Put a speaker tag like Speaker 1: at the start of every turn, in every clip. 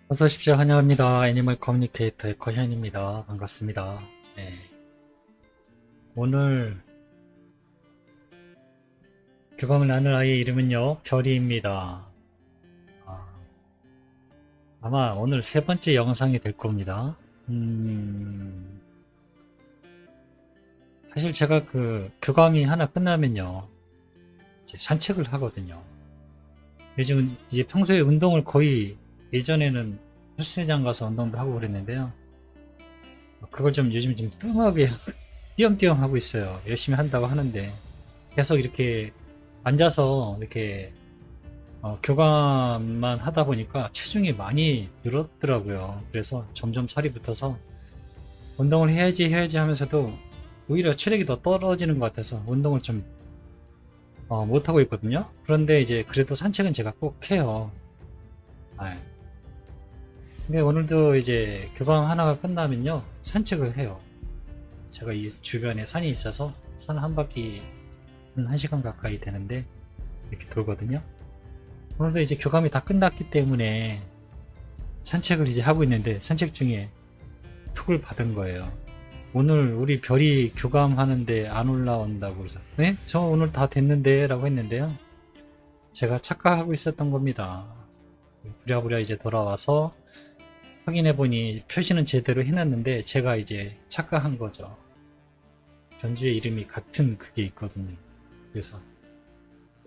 Speaker 1: 어서 오십시오. 환영합니다. 애니멀 커뮤니케이터의 커현입니다. 반갑습니다. 네. 오늘 교감을 나눌 아이의 이름은요, 별이입니다. 아, 아마 오늘 세 번째 영상이 될 겁니다. 사실 제가 그 교감이 하나 끝나면요, 이제 산책을 하거든요. 요즘 이제 평소에 운동을 거의 예전에는 헬스장 가서 운동도 하고 그랬는데요. 그걸 좀 요즘 좀 뜸하게 띄엄띄엄 하고 있어요. 열심히 한다고 하는데 계속 이렇게 앉아서 이렇게 교감만 하다 보니까 체중이 많이 늘었더라고요. 그래서 점점 살이 붙어서 운동을 해야지 하면서도 오히려 체력이 더 떨어지는 것 같아서 운동을 좀 못하고 있거든요. 그런데 이제 그래도 산책은 제가 꼭 해요. 네. 근데 오늘도 이제 교감 하나가 끝나면요, 산책을 해요. 제가 이 주변에 산이 있어서 산 한 바퀴 한 1시간 가까이 되는데 이렇게 돌거든요. 오늘도 이제 교감이 다 끝났기 때문에 산책을 이제 하고 있는데 산책 중에 톡을 받은 거예요. 오늘 우리 별이 교감하는데 안 올라온다고 해서 네? 저 오늘 다 됐는데 라고 했는데요. 제가 착각하고 있었던 겁니다. 부랴부랴 이제 돌아와서 확인해 보니 표시는 제대로 해놨는데 제가 이제 착각한 거죠. 견주의 이름이 같은 그게 있거든요. 그래서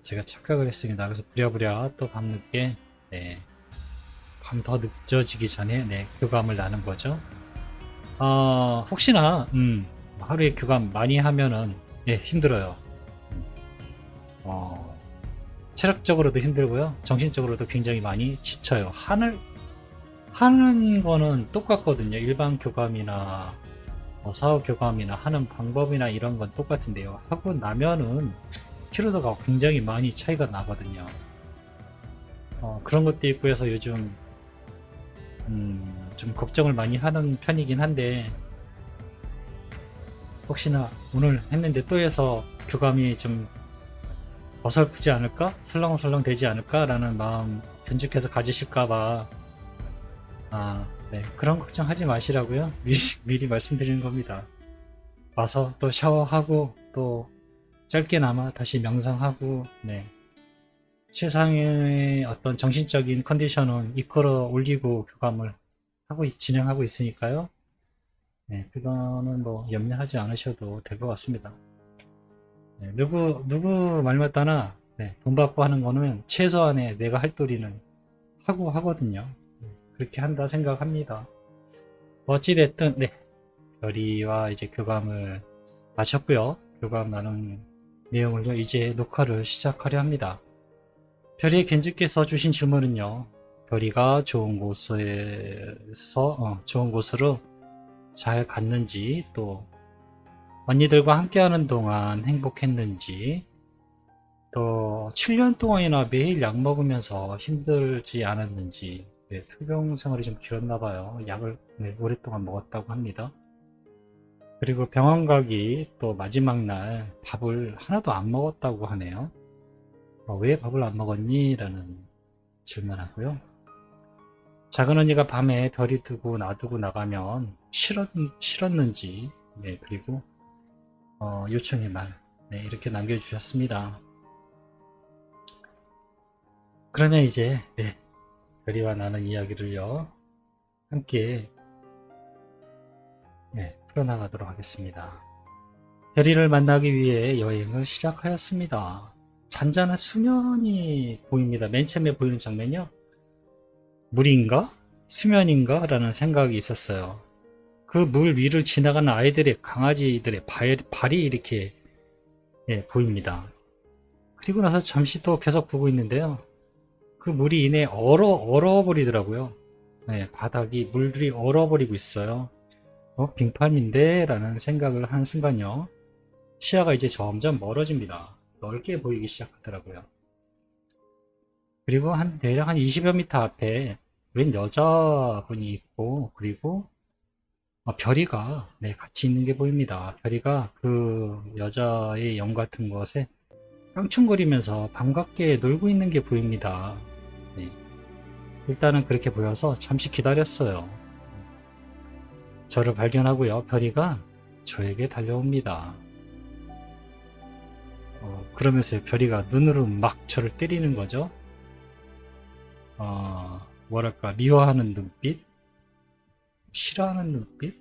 Speaker 1: 제가 착각을 했습니다. 그래서 부랴부랴 또 밤늦게 네, 밤 더 늦어지기 전에 네, 교감을 나눈 거죠. 혹시나 하루에 교감 많이 하면은 예, 힘들어요. 어, 체력적으로도 힘들고요. 정신적으로도 굉장히 많이 지쳐요. 하는 거는 똑같거든요. 일반 교감이나 사후 교감이나 하는 방법이나 이런 건 똑같은데요. 하고 나면은 피로도가 굉장히 많이 차이가 나거든요. 그런 것도 있고 해서 요즘 좀 걱정을 많이 하는 편이긴 한데 혹시나 오늘 했는데 또 해서 교감이 좀 어설프지 않을까? 설렁설렁 되지 않을까? 라는 마음 전직해서 가지실까봐 네, 그런 걱정하지 마시라고요. 미리 말씀드리는 겁니다. 와서 또 샤워하고 또 짧게나마 다시 명상하고 네, 최상의 어떤 정신적인 컨디션은 이끌어 올리고 교감을 진행하고 있으니까요. 네, 그거는 뭐 염려하지 않으셔도 될 것 같습니다. 네, 누구 말마따나 네, 돈 받고 하는 거는 최소한의 내가 할 도리는 하고 하거든요. 그렇게 한다 생각합니다. 어찌됐든, 네, 별이와 이제 교감을 마쳤고요. 교감 나눈 내용을요, 이제 녹화를 시작하려 합니다. 별이의 겐지께서 주신 질문은요, 별이가 좋은 곳으로 잘 갔는지, 또 언니들과 함께하는 동안 행복했는지, 또 7년 동안이나 매일 약 먹으면서 힘들지 않았는지, 네, 투병 생활이 좀 길었나 봐요. 약을 네, 오랫동안 먹었다고 합니다. 그리고 병원 가기 또 마지막 날 밥을 하나도 안 먹었다고 하네요. 왜 밥을 안 먹었니? 라는 질문하고요. 작은 언니가 밤에 별이 뜨고 놔두고 나가면 싫었는지, 네, 그리고 요청의 말, 네, 이렇게 남겨주셨습니다. 그러면 이제, 네, 별이와 나는 이야기를요, 함께, 네, 풀어나가도록 하겠습니다. 별이를 만나기 위해 여행을 시작하였습니다. 잔잔한 수면이 보입니다. 맨 처음에 보이는 장면이요. 물인가? 수면인가? 라는 생각이 있었어요. 그 물 위를 지나가는 강아지들의 발이 이렇게 예, 보입니다. 그리고 나서 잠시 또 계속 보고 있는데요. 그 물이 이내 얼어버리더라고요. 네, 바닥이 물들이 얼어버리고 있어요. 빙판인데? 라는 생각을 한 순간요. 시야가 이제 점점 멀어집니다. 넓게 보이기 시작하더라고요. 그리고 대략 한 20여 미터 앞에 웬 여자분이 있고, 그리고 별이가 네, 같이 있는 게 보입니다. 별이가 그 여자의 영 같은 것에 깡충거리면서 반갑게 놀고 있는 게 보입니다. 네. 일단은 그렇게 보여서 잠시 기다렸어요. 저를 발견하고요. 별이가 저에게 달려옵니다. 그러면서 별이가 눈으로 막 저를 때리는 거죠. 뭐랄까, 미워하는 눈빛? 싫어하는 눈빛?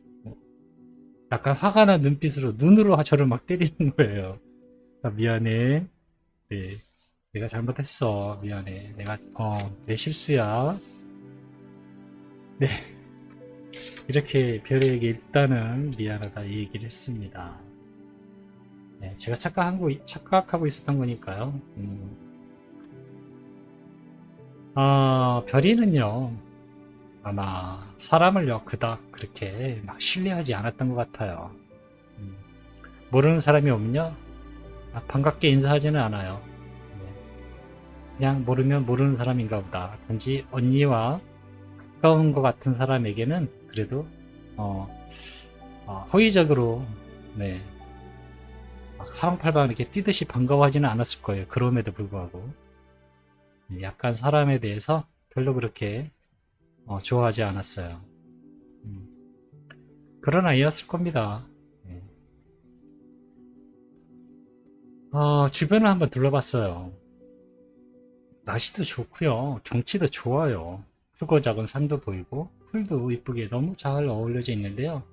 Speaker 1: 약간 화가 난 눈빛으로 눈으로 저를 막 때리는 거예요. 미안해. 네, 내가 잘못했어. 미안해. 내 실수야. 네, 이렇게 별에게 일단은 미안하다 이 얘기를 했습니다. 네, 제가 착각하고 있었던 거니까요. 별이는요, 아마 사람을요, 그닥 그렇게 막 신뢰하지 않았던 것 같아요. 음, 모르는 사람이 오면요, 반갑게 인사하지는 않아요. 네, 그냥 모르면 모르는 사람인가 보다. 단지 언니와 가까운 것 같은 사람에게는 그래도 어, 호의적으로, 네, 막 사방팔방 이렇게 뛰듯이 반가워하지는 않았을 거예요. 그럼에도 불구하고 약간 사람에 대해서 별로 그렇게 좋아하지 않았어요. 음, 그런 아이였을 겁니다. 네. 주변을 한번 둘러봤어요. 날씨도 좋고요. 경치도 좋아요. 크고 작은 산도 보이고 풀도 이쁘게 너무 잘 어울려져 있는데요.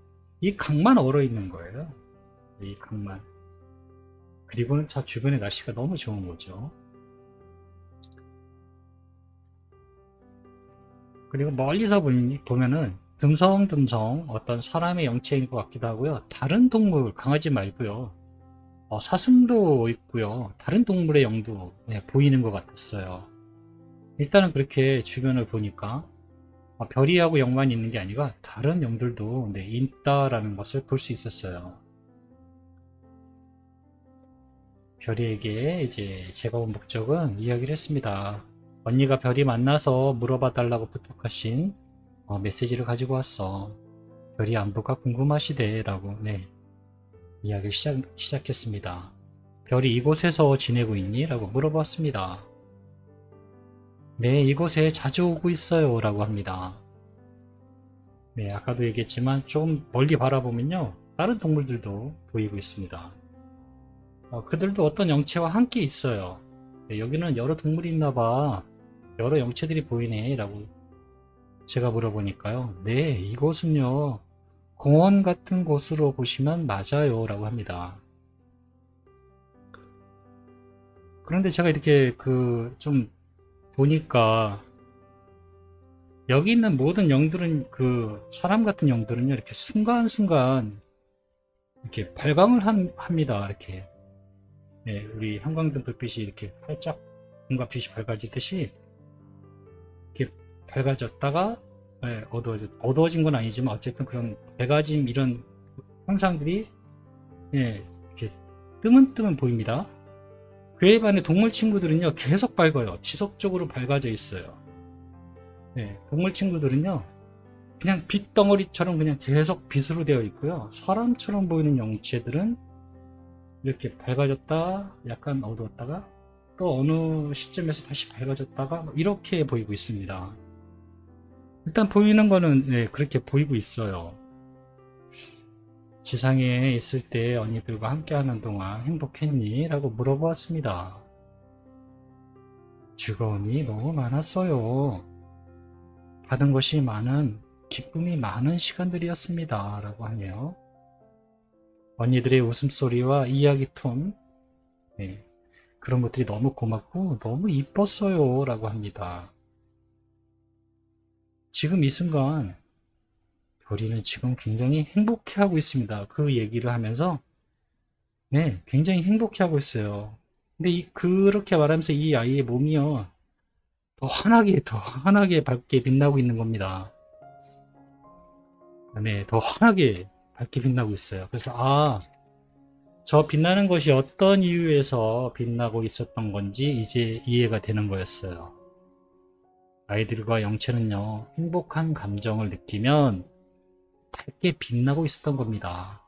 Speaker 1: 이 강만 얼어 있는 거예요. 이 강만. 그리고는 저 주변의 날씨가 너무 좋은 거죠. 그리고 멀리서 보면은 듬성듬성 어떤 사람의 영체인 것 같기도 하고요. 다른 동물, 강아지 말고요. 사슴도 있고요. 다른 동물의 영도 보이는 것 같았어요. 일단은 그렇게 주변을 보니까 별이하고 영만 있는 게 아니라 다른 영들도 있다라는 것을 볼 수 있었어요. 별이에게 이제 제가 온 목적은 이야기를 했습니다. 언니가 별이 만나서 물어봐 달라고 부탁하신 메시지를 가지고 왔어. 별이 안부가 궁금하시대 라고 이야기를 시작했습니다. 별이 이곳에서 지내고 있니? 라고 물어봤습니다. 네, 이곳에 자주 오고 있어요 라고 합니다. 네, 아까도 얘기했지만 좀 멀리 바라보면요, 다른 동물들도 보이고 있습니다. 그들도 어떤 영체와 함께 있어요. 네, 여기는 여러 동물이 있나봐, 여러 영체들이 보이네 라고 제가 물어보니까요, 네, 이곳은요 공원 같은 곳으로 보시면 맞아요 라고 합니다. 그런데 제가 이렇게 좀 보니까 여기 있는 모든 영들은, 사람 같은 영들은요, 이렇게 순간순간 이렇게 발광을 합니다. 이렇게. 네, 우리 형광등 불빛이 이렇게 활짝 뭔가 빛이 밝아지듯이 이렇게 밝아졌다가 어두워진 건 아니지만 어쨌든 그런 밝아짐, 이런 현상들이 이렇게 뜨문뜨문 보입니다. 그에 반해 동물 친구들은요, 계속 밝아요. 지속적으로 밝아져 있어요. 네, 동물 친구들은요, 그냥 빛덩어리처럼 그냥 계속 빛으로 되어 있고요. 사람처럼 보이는 영체들은 이렇게 밝아졌다, 약간 어두웠다가 또 어느 시점에서 다시 밝아졌다가 이렇게 보이고 있습니다. 일단 보이는 거는 그렇게 보이고 있어요. 지상에 있을 때 언니들과 함께하는 동안 행복했니? 라고 물어보았습니다. 즐거움이 너무 많았어요. 받은 것이 많은, 기쁨이 많은 시간들이었습니다. 라고 하네요. 언니들의 웃음소리와 이야기 톤, 그런 것들이 너무 고맙고 너무 이뻤어요. 라고 합니다. 지금 이 순간 별이는 지금 굉장히 행복해하고 있습니다. 그 얘기를 하면서 굉장히 행복해하고 있어요. 근데 그렇게 말하면서 이 아이의 몸이요, 더 환하게 밝게 빛나고 있는 겁니다. 네, 더 환하게 밝게 빛나고 있어요. 그래서 저 빛나는 것이 어떤 이유에서 빛나고 있었던 건지 이제 이해가 되는 거였어요. 아이들과 영체는요, 행복한 감정을 느끼면 밝게 빛나고 있었던 겁니다.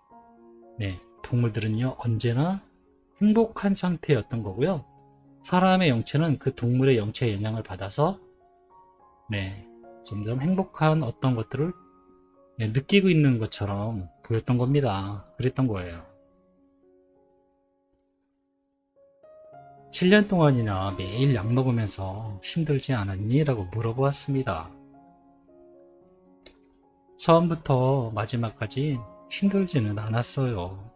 Speaker 1: 네, 동물들은요, 언제나 행복한 상태였던 거고요. 사람의 영체는 그 동물의 영체의 영향을 받아서 네, 점점 행복한 어떤 것들을 느끼고 있는 것처럼 보였던 겁니다. 그랬던 거예요. 7년 동안이나 매일 약 먹으면서 힘들지 않았니? 라고 물어보았습니다. 처음부터 마지막까지 힘들지는 않았어요.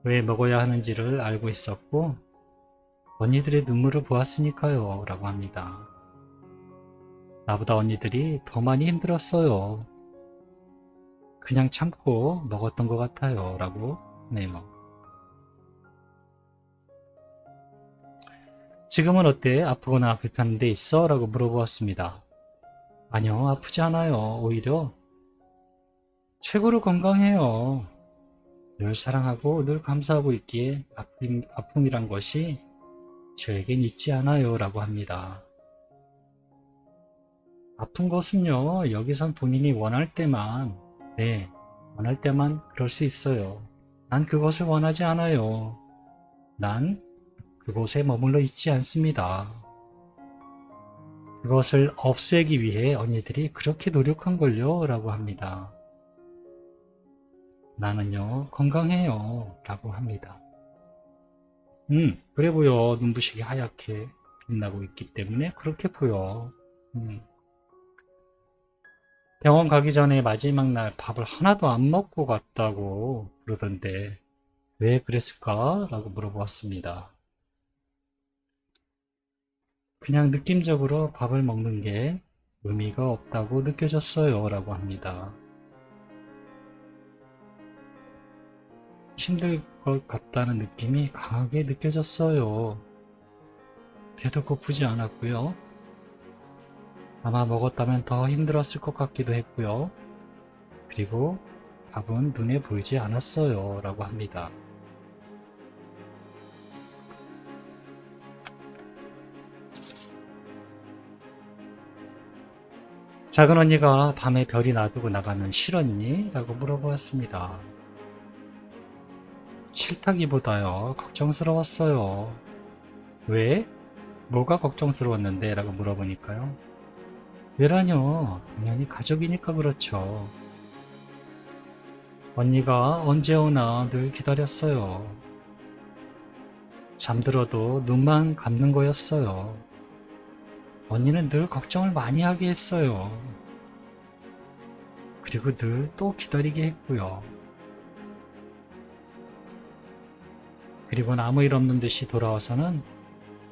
Speaker 1: 왜 먹어야 하는지를 알고 있었고 언니들의 눈물을 보았으니까요 라고 합니다. 나보다 언니들이 더 많이 힘들었어요. 그냥 참고 먹었던 것 같아요 라고 하네요. 지금은 어때? 아프거나 불편한 데 있어? 라고 물어보았습니다. 아니요, 아프지 않아요. 오히려 최고로 건강해요. 늘 사랑하고 늘 감사하고 있기에 아픔이란 것이 저에겐 있지 않아요 라고 합니다. 아픈 것은요, 여기선 본인이 원할 때만, 원할 때만 그럴 수 있어요. 난 그것을 원하지 않아요. 난 그곳에 머물러 있지 않습니다. 그것을 없애기 위해 언니들이 그렇게 노력한 걸요 라고 합니다. 나는요, 건강해요 라고 합니다. 그래 보여. 눈부시게 하얗게 빛나고 있기 때문에 그렇게 보여. 병원 가기 전에 마지막 날 밥을 하나도 안 먹고 갔다고 그러던데 왜 그랬을까? 라고 물어보았습니다. 그냥 느낌적으로 밥을 먹는 게 의미가 없다고 느껴졌어요 라고 합니다. 힘들 것 같다는 느낌이 강하게 느껴졌어요. 배도 고프지 않았고요. 아마 먹었다면 더 힘들었을 것 같기도 했고요. 그리고 밥은 눈에 보이지 않았어요 라고 합니다. 작은 언니가 밤에 별이 놔두고 나가면 싫었니? 라고 물어보았습니다. 싫다기보다요, 걱정스러웠어요. 왜? 뭐가 걱정스러웠는데? 라고 물어보니까요. 왜라뇨? 당연히 가족이니까 그렇죠. 언니가 언제 오나 늘 기다렸어요. 잠들어도 눈만 감는 거였어요. 언니는 늘 걱정을 많이 하게 했어요. 그리고 늘 또 기다리게 했고요. 그리고는 아무 일 없는 듯이 돌아와서는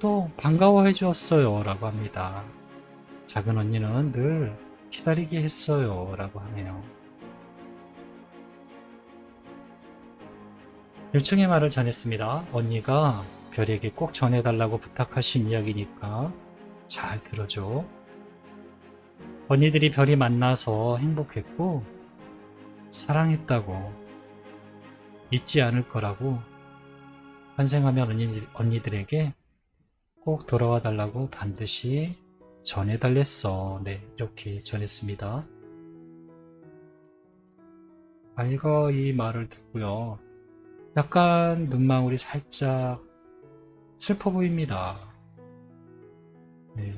Speaker 1: 또 반가워해 주었어요 라고 합니다. 작은 언니는 늘 기다리게 했어요 라고 하네요. 일종의 말을 전했습니다. 언니가 별에게 꼭 전해달라고 부탁하신 이야기니까 잘 들어줘. 언니들이 별이 만나서 행복했고 사랑했다고 잊지 않을 거라고 환생하면 언니들에게 꼭 돌아와 달라고 반드시 전해달랬어. 네, 이렇게 전했습니다. 아이가 이 말을 듣고요. 약간 눈망울이 살짝 슬퍼 보입니다. 네,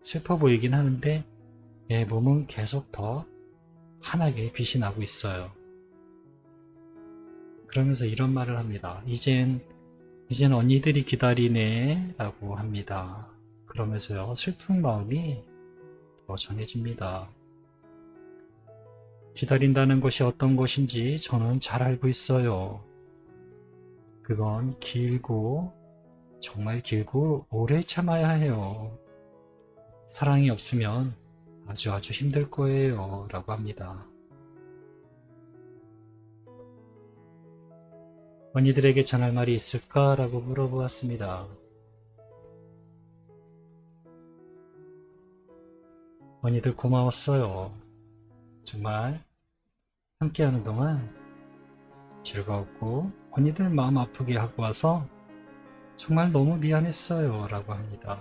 Speaker 1: 슬퍼 보이긴 하는데 몸은 계속 더 환하게 빛이 나고 있어요. 그러면서 이런 말을 합니다. 이젠 언니들이 기다리네 라고 합니다. 그러면서요, 슬픈 마음이 더 전해집니다. 기다린다는 것이 어떤 것인지 저는 잘 알고 있어요. 그건 길고 정말 길고 오래 참아야 해요. 사랑이 없으면 아주 힘들 거예요 라고 합니다. 언니들에게 전할 말이 있을까? 라고 물어보았습니다. 언니들 고마웠어요. 정말 함께하는 동안 즐거웠고 언니들 마음 아프게 하고 와서 정말 너무 미안했어요 라고 합니다.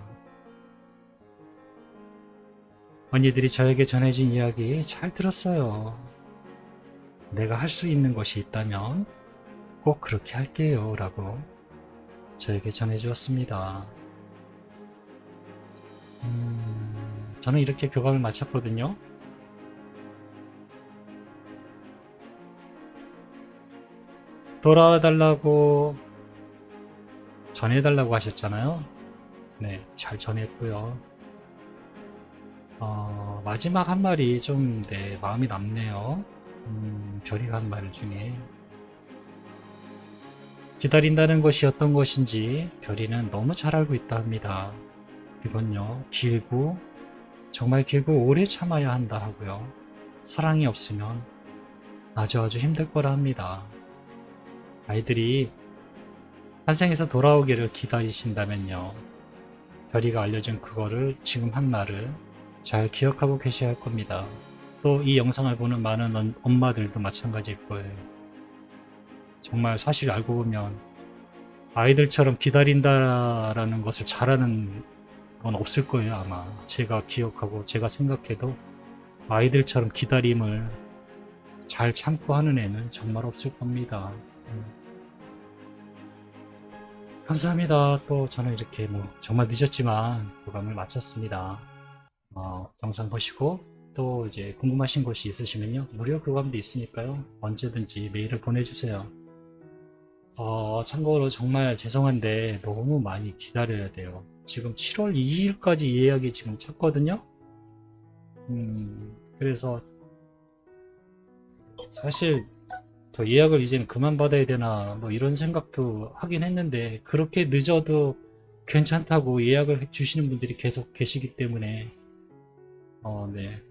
Speaker 1: 언니들이 저에게 전해진 이야기 잘 들었어요. 내가 할 수 있는 것이 있다면 꼭 그렇게 할게요 라고 저에게 전해주었습니다. 저는 이렇게 교감을 마쳤거든요. 돌아와 달라고 전해달라고 하셨잖아요. 네, 잘 전했고요. 마지막 한 말이 좀, 네, 마음이 남네요. 별이가 한 말 중에. 기다린다는 것이 어떤 것인지 별이는 너무 잘 알고 있다 합니다. 이건요, 길고, 정말 길고 오래 참아야 한다 하고요. 사랑이 없으면 아주 아주 힘들 거라 합니다. 아이들이 환생에서 돌아오기를 기다리신다면요. 별이가 알려준 그거를 지금 한 말을 잘 기억하고 계셔야 할 겁니다. 또 이 영상을 보는 많은 엄마들도 마찬가지일 거예요. 정말 사실 알고 보면 아이들처럼 기다린다라는 것을 잘하는 건 없을 거예요, 아마. 제가 기억하고 제가 생각해도 아이들처럼 기다림을 잘 참고 하는 애는 정말 없을 겁니다. 감사합니다. 또 저는 이렇게 뭐 정말 늦었지만 교감을 마쳤습니다. 영상 보시고 또 이제 궁금하신 것이 있으시면요. 무료 교감도 있으니까요. 언제든지 메일을 보내주세요. 참고로 정말 죄송한데 너무 많이 기다려야 돼요. 지금 7월 2일까지 예약이 지금 찼거든요. 그래서 사실 더 예약을 이제는 그만 받아야 되나 뭐 이런 생각도 하긴 했는데 그렇게 늦어도 괜찮다고 예약을 주시는 분들이 계속 계시기 때문에 네.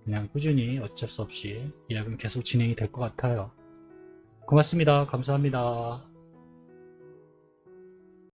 Speaker 1: 그냥 꾸준히 어쩔 수 없이 예약은 계속 진행이 될 것 같아요. 고맙습니다. 감사합니다.